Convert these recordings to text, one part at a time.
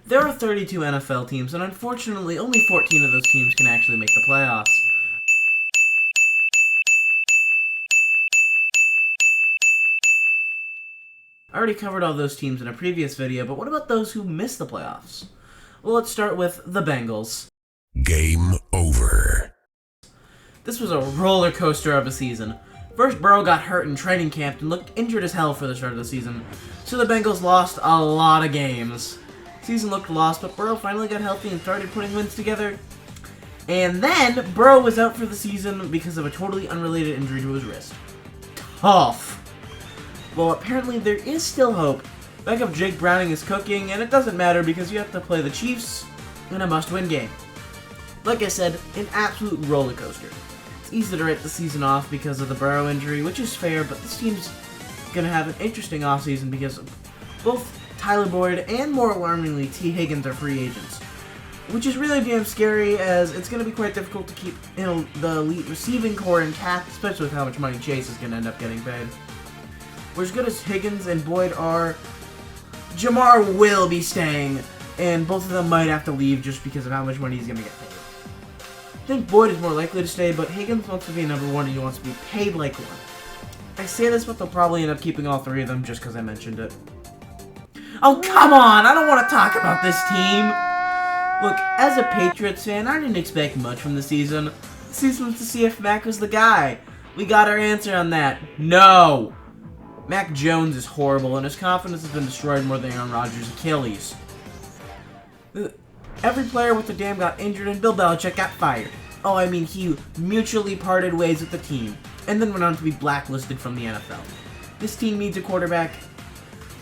There are 32 NFL teams, and unfortunately, only 14 of those teams can actually make the playoffs. I already covered all those teams in a previous video, but what about those who missed the playoffs? Well, let's start with the Bengals. Game over. This was a roller coaster of a season. First, Burrow got hurt in training camp and looked injured as hell for the start of the season, so the Bengals lost a lot of games. Season looked lost, but Burrow finally got healthy and started putting wins together. And then, Burrow was out for the season because of a totally unrelated injury to his wrist. Tough. Well, apparently there is still hope. Backup Jake Browning is cooking, and it doesn't matter because you have to play the Chiefs in a must-win game. Like I said, an absolute roller coaster. It's easy to write the season off because of the Burrow injury, which is fair, but this team's going to have an interesting offseason because both Tyler Boyd and, more alarmingly, T. Higgins are free agents. Which is really damn scary, as it's going to be quite difficult to keep the elite receiving core intact, especially with how much money Chase is going to end up getting paid. We're as good as Higgins and Boyd are, Jamar will be staying, and both of them might have to leave just because of how much money he's going to get paid. I think Boyd is more likely to stay, but Higgins wants to be number one and he wants to be paid like one. I say this, but they'll probably end up keeping all three of them just because I mentioned it. Oh, come on! I don't want to talk about this team! Look, as a Patriots fan, I didn't expect much from the season. The season was to see if Mac was the guy. We got our answer on that. No! Mac Jones is horrible, and his confidence has been destroyed more than Aaron Rodgers' Achilles. Every player with the damn got injured, and Bill Belichick got fired. Oh, I mean, he mutually parted ways with the team, and then went on to be blacklisted from the NFL. This team needs a quarterback,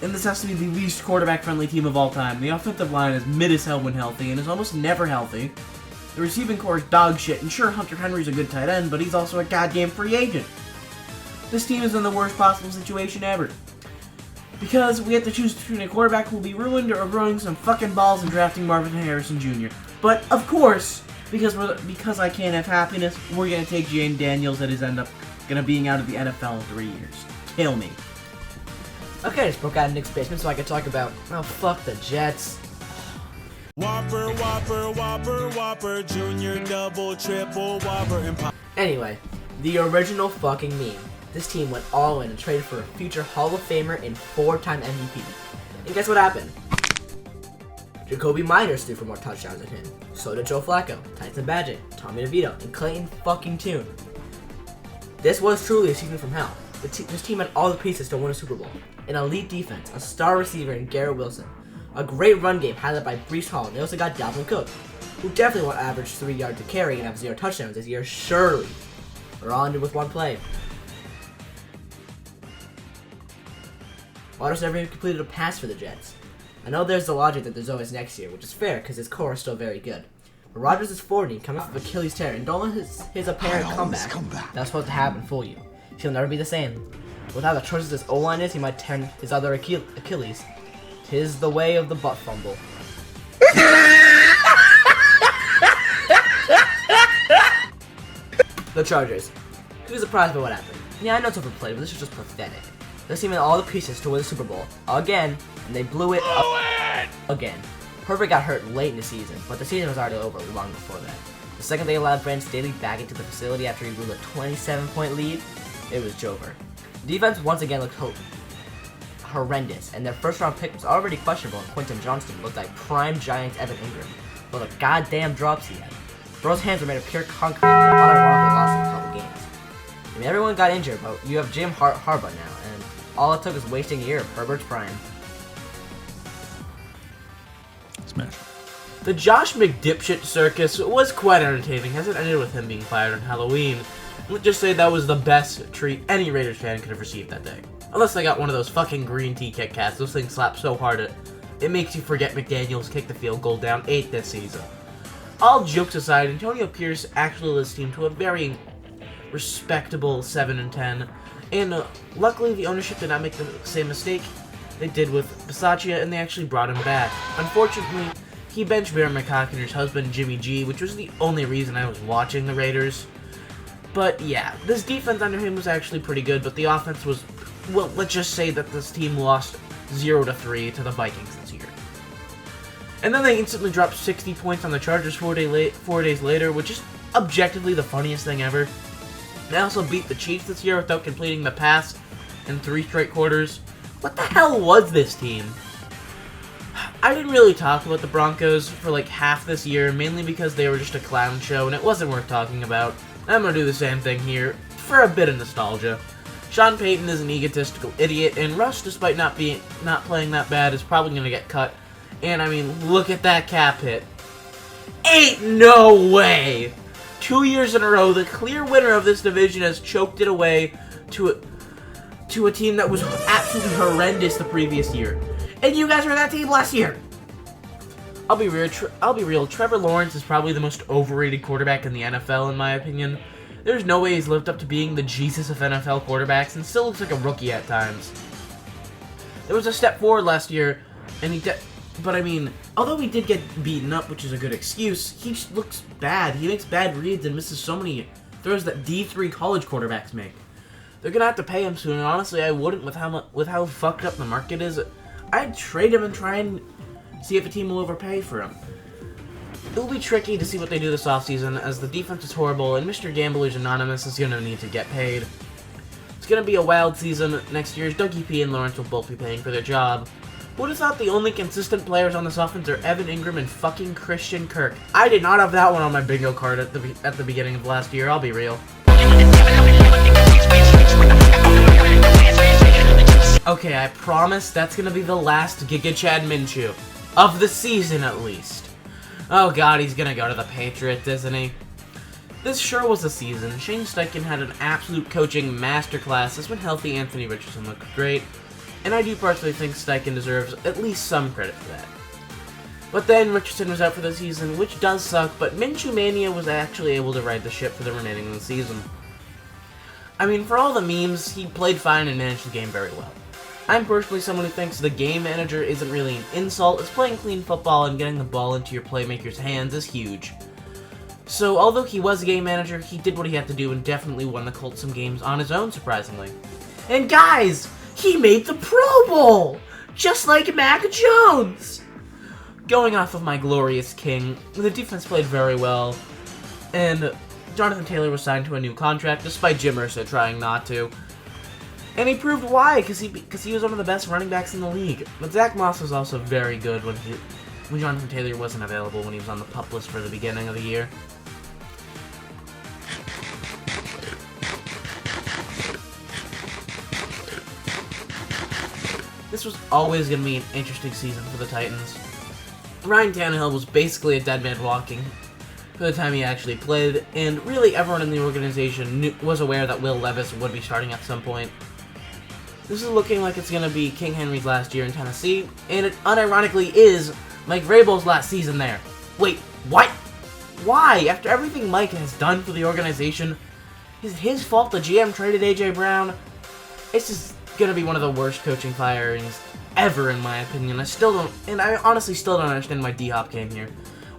and this has to be the least quarterback-friendly team of all time. The offensive line is mid as hell when healthy, and is almost never healthy. The receiving core is dog shit, and sure, Hunter Henry's a good tight end, but he's also a goddamn free agent. This team is in the worst possible situation ever. Because we have to choose between a quarterback who will be ruined or throwing some fucking balls and drafting Marvin Harrison Jr. But, of course, because I can't have happiness, we're going to take Jane Daniels that is end up going to being out of the NFL in 3 years. Kill me. Okay, I just broke out of Nick's basement so I could talk about, oh, fuck the Jets. Whopper, Whopper, Whopper, Whopper, Junior, Double, Triple, Whopper, and Pop. Anyway, the original fucking meme. This team went all in and traded for a future Hall of Famer and 4-time MVP. And guess what happened? Jacoby Myers threw for more touchdowns than him. So did Joe Flacco, Tyson Bagent, Tommy DeVito, and Clayton fucking Tune. This was truly a season from hell. This team had all the pieces to win a Super Bowl. An elite defense, a star receiver in Garrett Wilson, a great run game highlighted by Breece Hall, and they also got Dalvin Cook, who definitely won't average 3 yards to carry and have 0 touchdowns this year, surely. We're all ended with one play. Rodgers never even completed a pass for the Jets. I know there's the logic that there's always next year, which is fair because his core is still very good. But Rodgers is 40, coming off of Achilles tear, and don't let his apparent comeback that's supposed to happen fool you. He'll never be the same. With how the choices his O-line is, he might tear his other Achilles. 'Tis the way of the butt fumble. The Chargers. Who's surprised by what happened? Yeah, I know it's overplayed, but this is just pathetic. This team had all the pieces to win the Super Bowl again, and they blew it again. Herbert got hurt late in the season, but the season was already over long before that. The second they allowed Brandon Staley back into the facility after he blew a 27-point lead, it was Jover. Defense once again looked horrendous, and their first-round pick was already questionable, and Quentin Johnston looked like prime Giants Evan Ingram, with the goddamn drops he had. Burrow's hands were made of pure concrete, and unironically lost in a couple games. I mean, everyone got injured, but you have Jim Harbaugh now, and all it took was wasting a year of Herbert's prime. Smash. The Josh McDipshit circus was quite entertaining, as it ended with him being fired on Halloween. Let's just say that was the best treat any Raiders fan could have received that day. Unless they got one of those fucking green tea Kit Kats. Those things slap so hard it makes you forget McDaniels kicked the field goal down 8 this season. All jokes aside, Antonio Pierce actually led his team to a very respectable 7-10, and luckily the ownership did not make the same mistake they did with Bisaccia, and they actually brought him back. Unfortunately, he benched Bear McConaughey's husband, Jimmy G, which was the only reason I was watching the Raiders. But yeah, this defense under him was actually pretty good, but the offense was, well, let's just say that this team lost 0-3 to the Vikings this year. And then they instantly dropped 60 points on the Chargers 4 days later, which is objectively the funniest thing ever. They also beat the Chiefs this year without completing the pass in 3 straight quarters. What the hell was this team? I didn't really talk about the Broncos for like half this year, mainly because they were just a clown show and it wasn't worth talking about. I'm gonna do the same thing here, for a bit of nostalgia. Sean Payton is an egotistical idiot, and Russ, despite not playing that bad, is probably gonna get cut. And I mean, look at that cap hit. Ain't no way! 2 years in a row, the clear winner of this division has choked it away to a team that was absolutely horrendous the previous year. And you guys were that team last year! I'll be real, Trevor Lawrence is probably the most overrated quarterback in the NFL, in my opinion. There's no way he's lived up to being the Jesus of NFL quarterbacks, and still looks like a rookie at times. There was a step forward last year, and but I mean, although he did get beaten up, which is a good excuse, he just looks bad. He makes bad reads and misses so many throws that D3 college quarterbacks make. They're gonna have to pay him soon, and honestly, I wouldn't with how fucked up the market is. I'd trade him and try and see if a team will overpay for him. It will be tricky to see what they do this offseason, as the defense is horrible, and Mr. Gamblers Anonymous is gonna need to get paid. It's gonna be a wild season next year, as Dougie P and Lawrence will both be paying for their job. Who would have thought the only consistent players on this offense are Evan Ingram and fucking Christian Kirk? I did not have that one on my bingo card at the beginning of last year, I'll be real. Okay, I promise that's gonna be the last Giga Chad Minshew. Of the season, at least. Oh god, he's gonna go to the Patriots, isn't he? This sure was a season. Shane Steichen had an absolute coaching masterclass, as when healthy Anthony Richardson looked great. And I do personally think Steichen deserves at least some credit for that. But then Richardson was out for the season, which does suck, but Minshew Mania was actually able to ride the ship for the remaining of the season. I mean, for all the memes, he played fine and managed the game very well. I'm personally someone who thinks the game manager isn't really an insult, as playing clean football and getting the ball into your playmaker's hands is huge. So, although he was a game manager, he did what he had to do and definitely won the Colts some games on his own, surprisingly. And guys! He made the Pro Bowl! Just like Mac Jones! Going off of my glorious king, the defense played very well, and Jonathan Taylor was signed to a new contract, despite Jim Irsay trying not to. And he proved why, because he was one of the best running backs in the league. But Zach Moss was also very good when Jonathan Taylor wasn't available when he was on the PUP list for the beginning of the year. This was always going to be an interesting season for the Titans. Ryan Tannehill was basically a dead man walking for the time he actually played, and really everyone in the organization was aware that Will Levis would be starting at some point. This is looking like it's going to be King Henry's last year in Tennessee, and it unironically is Mike Vrabel's last season there. Wait, what? Why? After everything Mike has done for the organization, is it his fault the GM traded A.J. Brown? It's just going to be one of the worst coaching firings ever, in my opinion. I honestly still don't understand why D-Hop came here.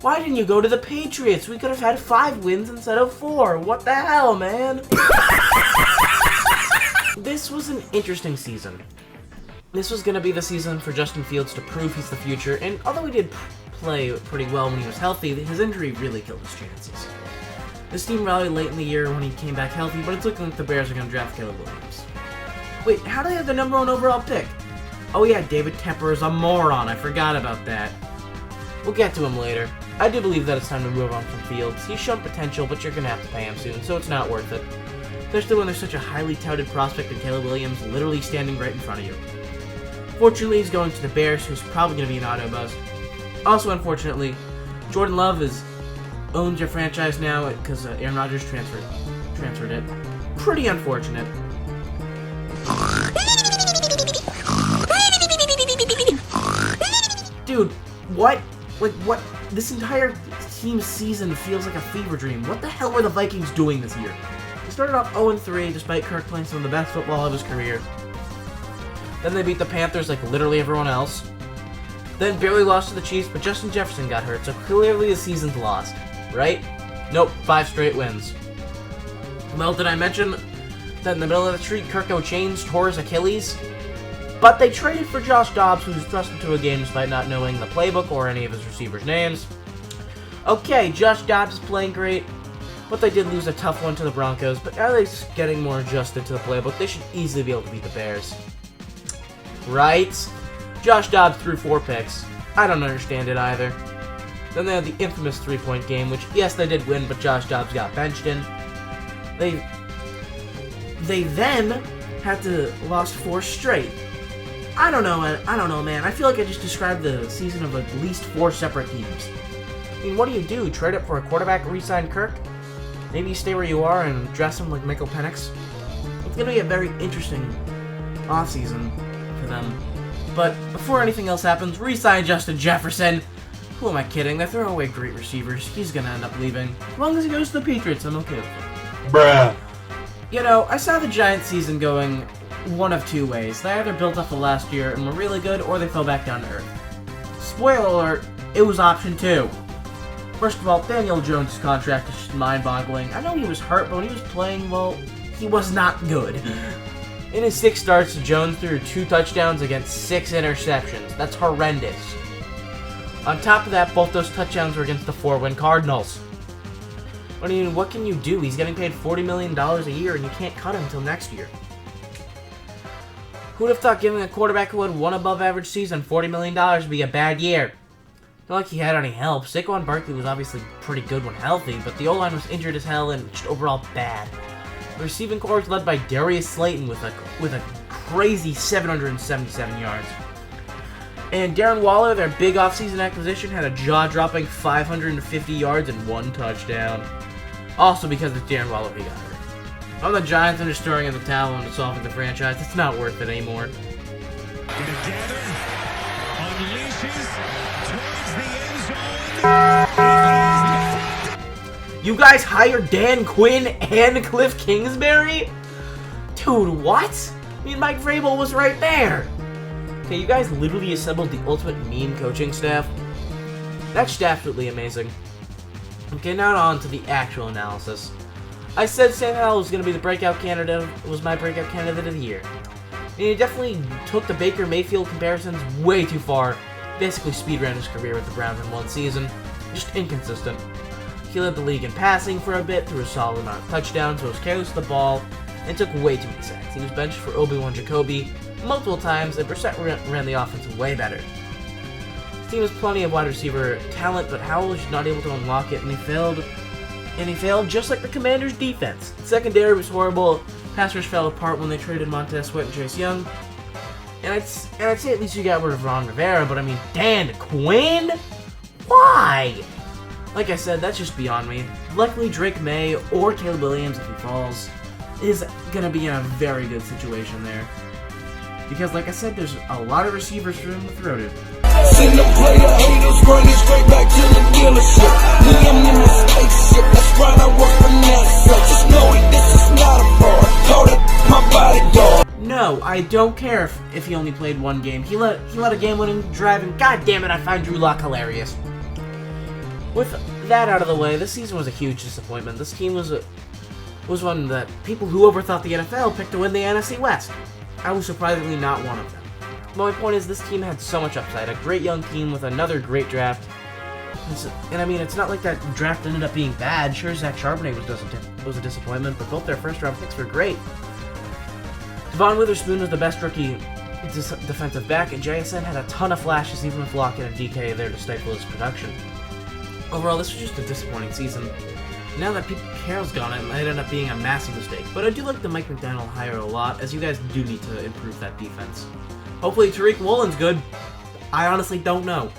Why didn't you go to the Patriots? We could have had 5 wins instead of 4. What the hell, man? This was an interesting season. This was going to be the season for Justin Fields to prove he's the future, and although he did play pretty well when he was healthy, his injury really killed his chances. This team rallied late in the year when he came back healthy, but it's looking like the Bears are going to draft Caleb Williams. Wait, how do they have the #1 overall pick? Oh yeah, David Tepper is a moron. I forgot about that. We'll get to him later. I do believe that it's time to move on from Fields. He's shown potential, but you're going to have to pay him soon, so it's not worth it. Especially when there's such a highly touted prospect in Caleb Williams literally standing right in front of you. Fortunately, he's going to the Bears, who's probably going to be an auto buzz. Also, unfortunately, Jordan Love owns your franchise now because Aaron Rodgers transferred it. Pretty unfortunate. Dude, what? Like, what? This entire team's season feels like a fever dream. What the hell were the Vikings doing this year? They started off 0-3 despite Kirk playing some of the best football of his career. Then they beat the Panthers like literally everyone else. Then barely lost to the Chiefs, but Justin Jefferson got hurt, so clearly the season's lost. Right? Nope, 5 straight wins. Well, did I mention that in the middle of the street, Kirk O'Chains tore his Achilles? But they traded for Josh Dobbs, who's thrust into a game despite not knowing the playbook or any of his receivers' names. Okay, Josh Dobbs is playing great, but they did lose a tough one to the Broncos. But now they're just getting more adjusted to the playbook. They should easily be able to beat the Bears. Right? Josh Dobbs threw 4 picks. I don't understand it either. Then they had the infamous 3-point game, which, yes, they did win, but Josh Dobbs got benched in. They then had to lost 4 straight. I don't know, man. I feel like I just described the season of at least 4 separate teams. I mean, what do? Trade up for a quarterback, re-sign Kirk? Maybe you stay where you are and dress him like Michael Penix? It's going to be a very interesting offseason for them. But before anything else happens, re-sign Justin Jefferson. Who am I kidding? They throw away great receivers. He's going to end up leaving. As long as he goes to the Patriots, I'm okay with it. Bruh. You know, I saw the Giants season going one of 2 ways. They either built up the last year and were really good, or they fell back down to earth. Spoiler alert, it was option 2. First of all, Daniel Jones' contract is just mind-boggling. I know he was hurt, but when he was playing, well, he was not good. In his 6 starts, Jones threw 2 touchdowns against 6 interceptions. That's horrendous. On top of that, both those touchdowns were against the 4-win Cardinals. I mean, what can you do? He's getting paid $40 million a year, and you can't cut him until next year. Who would have thought giving a quarterback who had 1 above-average season $40 million would be a bad year? Not like he had any help. Saquon Barkley was obviously pretty good when healthy, but the O-line was injured as hell and just overall bad. The receiving corps was led by Darius Slayton with a crazy 777 yards. And Darren Waller, their big offseason acquisition, had a jaw-dropping 550 yards and 1 touchdown. Also because it's Darren Waller, he got hurt. On the Giants, and just throwing in the towel and solving the franchise. It's not worth it anymore. Together, unleashes towards the end zone. You guys hired Dan Quinn and Cliff Kingsbury? Dude, what? I mean, Mike Vrabel was right there. Okay, you guys literally assembled the ultimate meme coaching staff. That's just absolutely amazing. Okay, now on to the actual analysis. I said Sam Howell was going to be the breakout candidate, was my breakout candidate of the year. And he definitely took the Baker Mayfield comparisons way too far. Basically speedran his career with the Browns in 1 season. Just inconsistent. He led the league in passing for a bit, threw a solid amount of touchdowns, was careless with the ball, and took way too many sacks. He was benched for Obi-Wan Jacoby multiple times, and Brissett ran the offense way better. His team has plenty of wide receiver talent, but Howell was not able to unlock it, and he failed just like the Commanders' defense. Secondary was horrible. Pass rush fell apart when they traded Montez Sweat and Chase Young. And I'd say at least you got rid of Ron Rivera, but I mean, Dan Quinn? Why? Like I said, that's just beyond me. Luckily, Drake May or Caleb Williams, if he falls, is going to be in a very good situation there. Because, like I said, there's a lot of receivers for him to throw to. Send the player haters running straight back to the dealership. Me, I'm in the spaceship. That's right, I work for NASA. Just know it, this is not a fraud. Hold up, my bodyguard. No, I don't care if he only played 1 game. He let a game-winning drive, and god damn it, I find Drew Lock hilarious. With that out of the way, this season was a huge disappointment. This team was one that people who overthought the NFL picked to win the NFC West. I was surprisingly not one of them. But my point is, this team had so much upside. A great young team with another great draft. And I mean, it's not like that draft ended up being bad. Sure, Zach Charbonnet was a disappointment, but both their first-round picks were great. Devon Witherspoon was the best rookie defensive back, and JSN had a ton of flashes, even with Lockett and DK there to stifle his production. Overall, this was just a disappointing season. Now that Pete Carroll's gone, it might end up being a massive mistake. But I do like the Mike McDaniel hire a lot, as you guys do need to improve that defense. Hopefully Tariq Woolen's good. I honestly don't know.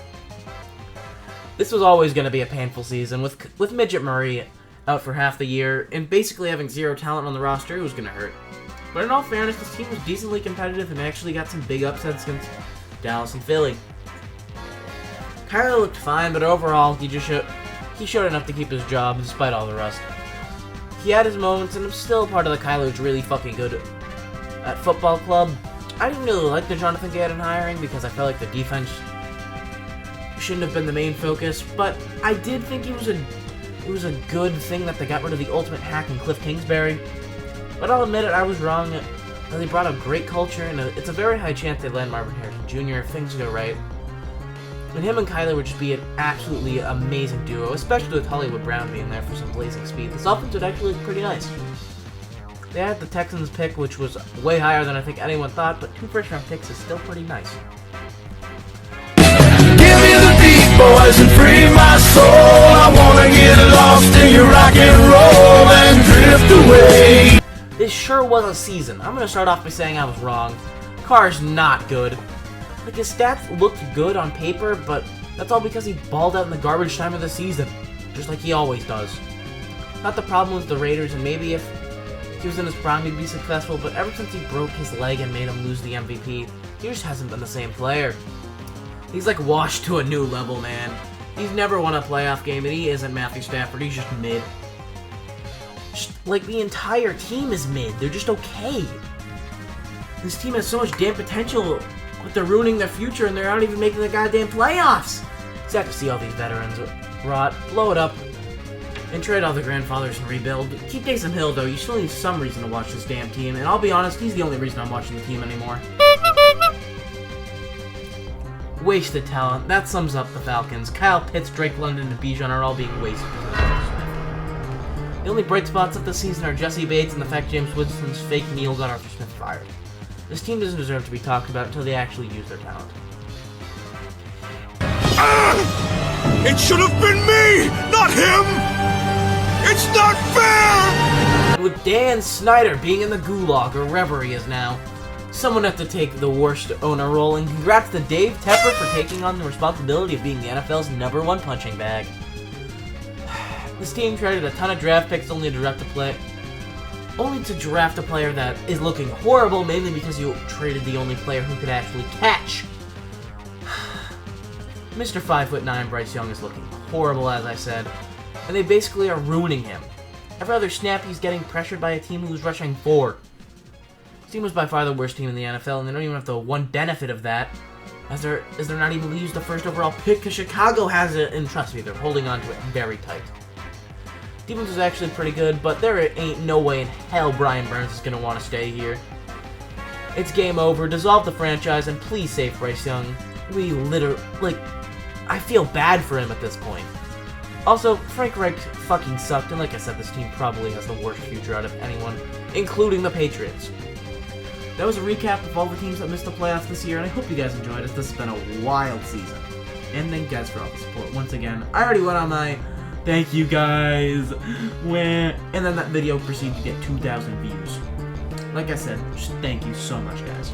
This was always going to be a painful season, with Midget Murray out for half the year, and basically having 0 talent on the roster. It was going to hurt. But in all fairness, this team was decently competitive and actually got some big upsets against Dallas and Philly. Kyler looked fine, but overall, he showed enough to keep his job despite all the rust. He had his moments, and I'm still part of the Kyler's really fucking good at football club. I didn't really like the Jonathan Gannon hiring because I felt like the defense shouldn't have been the main focus, but I did think it was a good thing that they got rid of the ultimate hack in Cliff Kingsbury. But I'll admit it, I was wrong And they brought a great culture, and it's a very high chance they land Marvin Harrison Jr. if things go right. And him and Kyler would just be an absolutely amazing duo, especially with Hollywood Brown being there for some blazing speed. This offense would actually look pretty nice. They had the Texans pick, which was way higher than I think anyone thought, but 2 first-round picks is still pretty nice. Give me the beat, boys, and free my soul. I wanna get lost in your rock and roll and drift away. This sure was a season. I'm gonna start off by saying I was wrong. Carr's not good. Like, his stats looked good on paper, but that's all because he balled out in the garbage time of the season, just like he always does. Not the problem with the Raiders, and maybe if he was in his prime he'd be successful, but ever since he broke his leg and made him lose the MVP, he just hasn't been the same player. He's like washed to a new level, man. He's never won a playoff game, and he isn't Matthew Stafford, he's just mid. Like, the entire team is mid. They're just okay. This team has so much damn potential, but they're ruining their future, and they're not even making the goddamn playoffs. Sad to see all these veterans rot. Blow it up, and trade all the grandfathers and rebuild. Keep Taysom Hill, though. You still need some reason to watch this damn team, and I'll be honest, he's the only reason I'm watching the team anymore. Wasted talent. That sums up the Falcons. Kyle Pitts, Drake London, and Bijan are all being wasted. The only bright spots of the season are Jesse Bates and the fact James Winston's fake Neil got Arthur Smith fired. This team doesn't deserve to be talked about until they actually use their talent. It should have been me, not him! It's not fair! And with Dan Snyder being in the gulag, or wherever he is now, someone had to take the worst owner role, and congrats to Dave Tepper for taking on the responsibility of being the NFL's #1 punching bag. This team traded a ton of draft picks only to draft a player that is looking horrible, mainly because you traded the only player who could actually catch. Mr. 5'9" Bryce Young is looking horrible, as I said, and they basically are ruining him. Every other snap he's getting pressured by a team who's rushing 4. This team was by far the worst team in the NFL, and they don't even have the one benefit of that, as they're not even able to use the first overall pick, because Chicago has it, and trust me, they're holding on to it very tight. Defense is actually pretty good, but there ain't no way in hell Brian Burns is going to want to stay here. It's game over. Dissolve the franchise, and please save Bryce Young. We literally, I feel bad for him at this point. Also, Frank Reich fucking sucked, and like I said, this team probably has the worst future out of anyone, including the Patriots. That was a recap of all the teams that missed the playoffs this year, and I hope you guys enjoyed it. This has been a wild season. And thank you guys for all the support. Once again, I already went on my thank you guys, and then that video proceeded to get 2,000 views. Like I said, just thank you so much, guys.